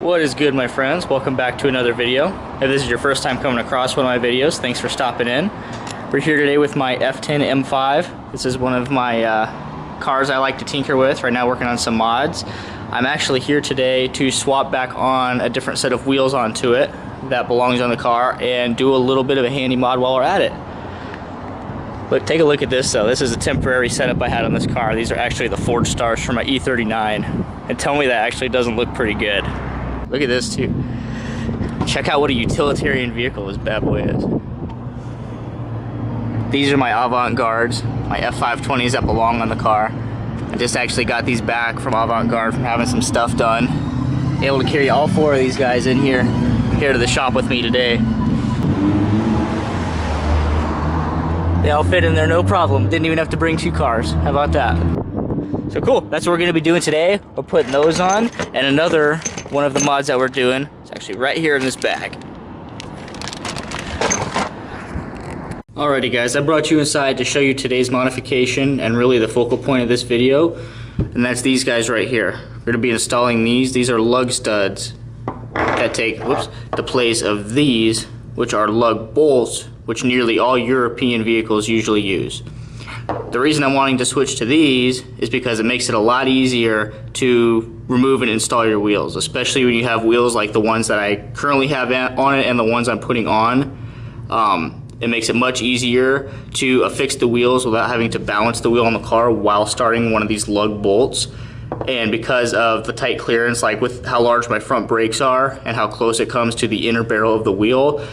What is good, my friends? Welcome back to another video. If this is your first time coming across one of my videos, thanks for stopping in. We're here today with my F10 M5. This is one of my cars I like to tinker with. Right now working on some mods. I'm actually here today to swap back on a different set of wheels onto it that belongs on the car and do a little bit of a handy mod while we're at it. Look, take a look at this though. This is a temporary setup I had on this car. These are actually the Forge Stars from my E39. And tell me that actually doesn't look pretty good. Look at this too. Check out what a utilitarian vehicle this bad boy is. These are my Avant-Gardes, my F520s that belong on the car. I just actually got these back from Avant-Garde from having some stuff done. Able to carry all four of these guys in here to the shop with me today. They all fit in there no problem. Didn't even have to bring two cars. How about that? So cool, that's what we're gonna be doing today. We're putting those on, and another one of the mods that we're doing is actually right here in this bag. Alrighty guys, I brought you inside to show you today's modification and really the focal point of this video, and that's these guys right here. We're gonna be installing these. These are lug studs that take the place of these, which are lug bolts, which nearly all European vehicles usually use. The reason I'm wanting to switch to these is because it makes it a lot easier to remove and install your wheels, especially when you have wheels like the ones that I currently have on it and the ones I'm putting on. It makes it much easier to affix the wheels without having to balance the wheel on the car while starting one of these lug bolts. And because of the tight clearance, like with how large my front brakes are and how close it comes to the inner barrel of the wheel,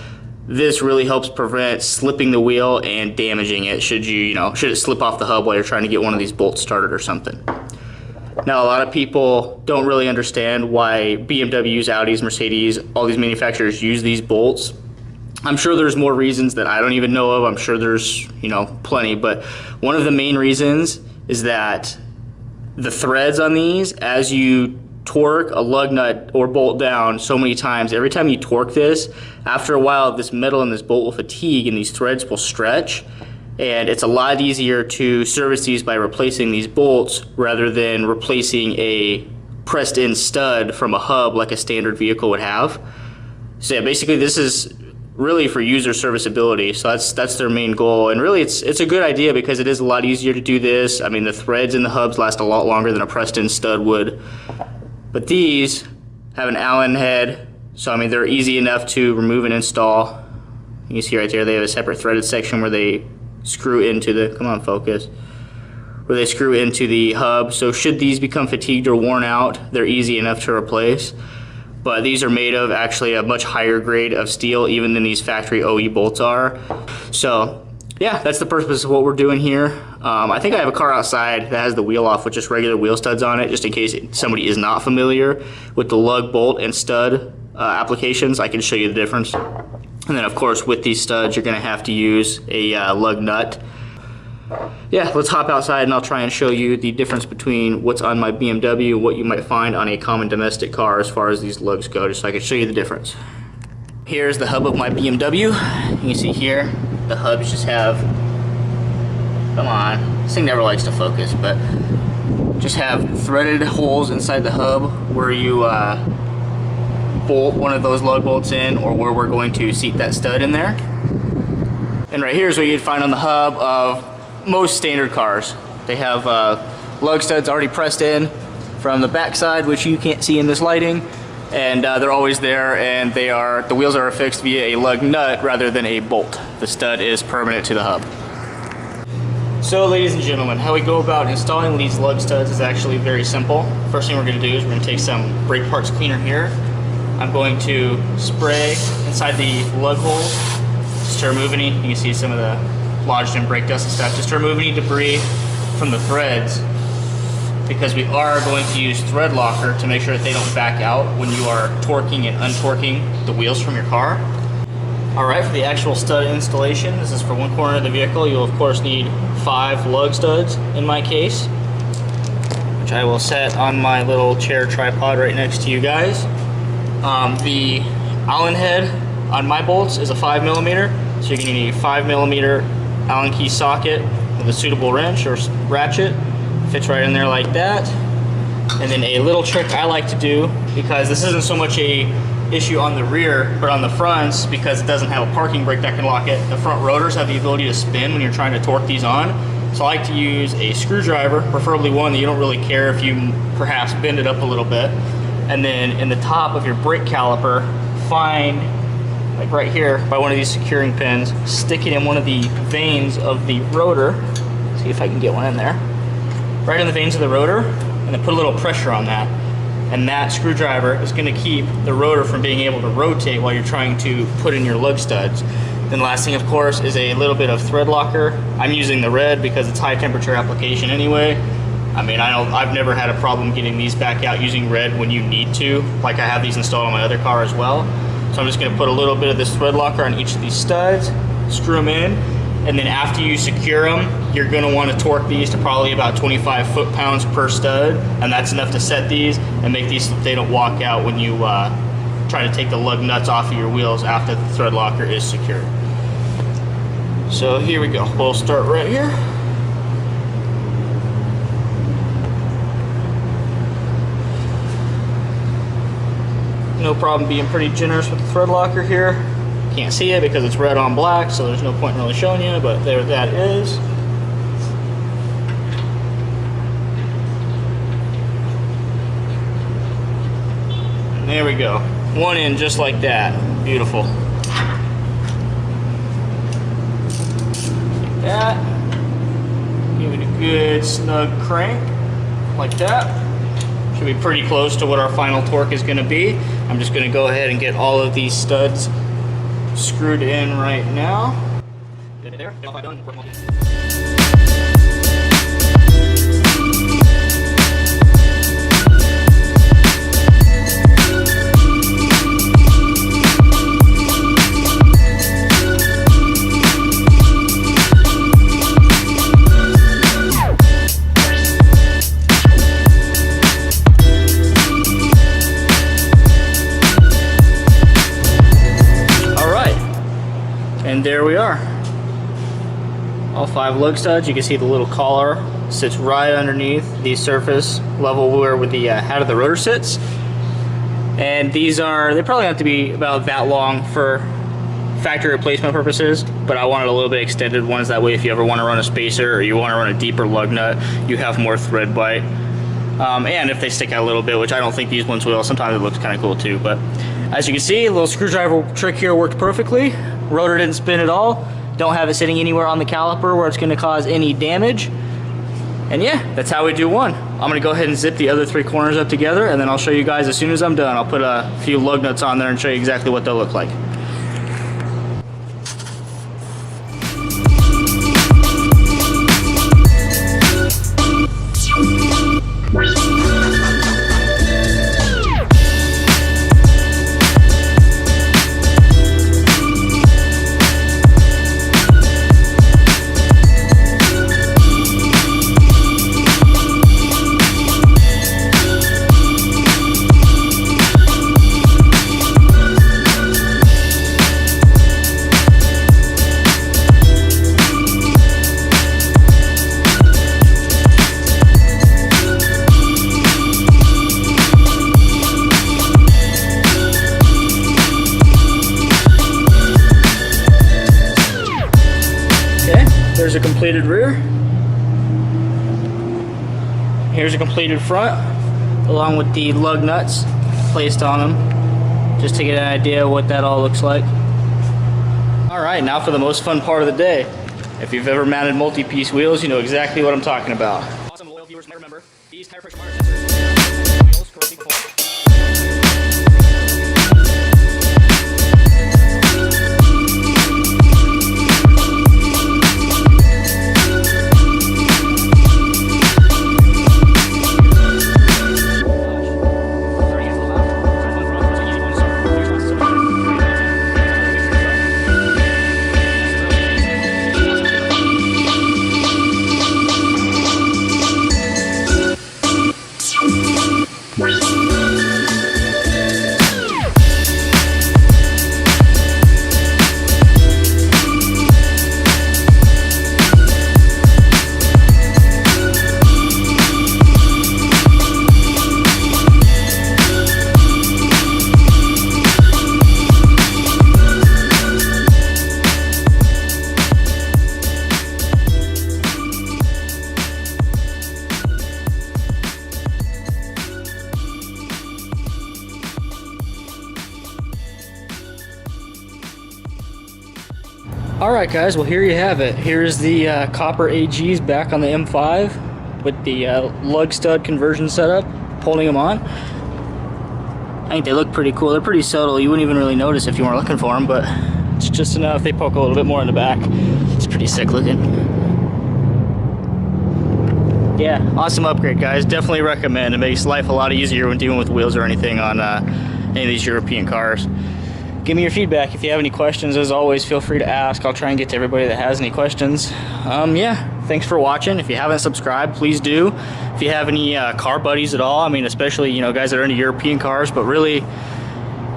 this really helps prevent slipping the wheel and damaging it should it slip off the hub while you're trying to get one of these bolts started or something. Now, a lot of people don't really understand why BMWs, Audis, Mercedes, all these manufacturers use these bolts. I'm sure there's more reasons that I don't even know of. I'm sure there's, plenty, but one of the main reasons is that the threads on these, as you torque a lug nut or bolt down so many times, every time you torque this, after a while this metal and this bolt will fatigue and these threads will stretch, and it's a lot easier to service these by replacing these bolts rather than replacing a pressed in stud from a hub like a standard vehicle would have. So yeah, basically this is really for user serviceability, so that's their main goal, and really it's a good idea because it is a lot easier to do this. I mean, the threads in the hubs last a lot longer than a pressed in stud would. But these have an Allen head, so I mean they're easy enough to remove and install. You can see right there they have a separate threaded section where they screw into the, where they screw into the hub. So should these become fatigued or worn out, they're easy enough to replace. But these are made of actually a much higher grade of steel even than these factory OE bolts are. So yeah, that's the purpose of what we're doing here. I think I have a car outside that has the wheel off with just regular wheel studs on it, just in case somebody is not familiar with the lug bolt and stud applications. I can show you the difference. And then of course with these studs you're gonna have to use a lug nut. Yeah, let's hop outside and I'll try and show you the difference between what's on my BMW and what you might find on a common domestic car as far as these lugs go, just so I can show you the difference. Here's the hub of my BMW. You can see here the hubs just have, come on, this thing never likes to focus, but just have threaded holes inside the hub where you bolt one of those lug bolts in, or where we're going to seat that stud in there. And right here is what you'd find on the hub of most standard cars. They have lug studs already pressed in from the back side, which you can't see in this lighting, and they're always there, and the wheels are affixed via a lug nut rather than a bolt. The stud is permanent to the hub. So ladies and gentlemen, how we go about installing these lug studs is actually very simple. First thing we're going to do is we're going to take some brake parts cleaner here. I'm going to spray inside the lug holes just to remove any, you can see some of the lodged in brake dust and stuff, just to remove any debris from the threads, because we are going to use thread locker to make sure that they don't back out when you are torquing and untorquing the wheels from your car. Alright, for the actual stud installation, this is for one corner of the vehicle. You'll of course need 5 lug studs in my case, which I will set on my little chair tripod right next to you guys. The Allen head on my bolts is a 5mm, so you're going to need a 5mm Allen key socket with a suitable wrench or ratchet. Fits right in there like that. And then a little trick I like to do, because this isn't so much a issue on the rear, but on the fronts, because it doesn't have a parking brake that can lock it, the front rotors have the ability to spin when you're trying to torque these on. So I like to use a screwdriver, preferably one that you don't really care if you perhaps bend it up a little bit. And then in the top of your brake caliper, find, like right here, by one of these securing pins, stick it in one of the vanes of the rotor. See if I can get one in there. Right in the vanes of the rotor, and then put a little pressure on that. And that screwdriver is going to keep the rotor from being able to rotate while you're trying to put in your lug studs. Then last thing, of course, is a little bit of thread locker. I'm using the red because it's high temperature application anyway. I mean, I've never had a problem getting these back out using red when you need to, like I have these installed on my other car as well. So I'm just going to put a little bit of this thread locker on each of these studs, screw them in, and then after you secure them, you're going to want to torque these to probably about 25 foot-pounds per stud, and that's enough to set these and make these so they don't walk out when you try to take the lug nuts off of your wheels after the thread locker is secured. So here we go. We'll start right here. No problem being pretty generous with the thread locker here. Can't see it because it's red on black, so there's no point in really showing you, but there that is. And there we go. One in just like that. Beautiful. Like that. Give it a good snug crank. Like that. Should be pretty close to what our final torque is going to be. I'm just going to go ahead and get all of these studs screwed in right now. There. And there we are. All 5 lug studs. You can see the little collar sits right underneath the surface level where the head of the rotor sits. And they probably have to be about that long for factory replacement purposes, but I wanted a little bit extended ones. That way if you ever want to run a spacer or you want to run a deeper lug nut, you have more thread bite. And if they stick out a little bit, which I don't think these ones will, sometimes it looks kind of cool too. But as you can see, a little screwdriver trick here worked perfectly. Rotor didn't spin at all. Don't have it sitting anywhere on the caliper where it's going to cause any damage. And yeah, that's how we do one. I'm going to go ahead and zip the other 3 corners up together, and then I'll show you guys as soon as I'm done. I'll put a few lug nuts on there and show you exactly what they'll look like. There's a completed rear. Here's a completed front, along with the lug nuts placed on them, just to get an idea of what that all looks like. Alright, now for the most fun part of the day. If you've ever mounted multi-piece wheels, you know exactly what I'm talking about. Awesome loyal viewers might remember these tire pressure monitor sensors wheels correctly before. Bye. Alright guys, well here you have it. Here's the copper AGs back on the M5 with the lug stud conversion setup, holding them on. I think they look pretty cool. They're pretty subtle. You wouldn't even really notice if you weren't looking for them, but it's just enough. They poke a little bit more in the back. It's pretty sick looking. Yeah, awesome upgrade guys. Definitely recommend. It makes life a lot easier when dealing with wheels or anything on any of these European cars. Give me your feedback. If you have any questions, as always, feel free to ask. I'll try and get to everybody that has any questions. Yeah, thanks for watching. If you haven't subscribed, please do. If you have any car buddies at all, I mean, especially, you know, guys that are into European cars, but really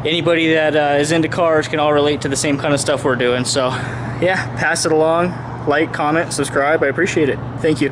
anybody that is into cars can all relate to the same kind of stuff we're doing. So, yeah, pass it along. Like, comment, subscribe. I appreciate it. Thank you.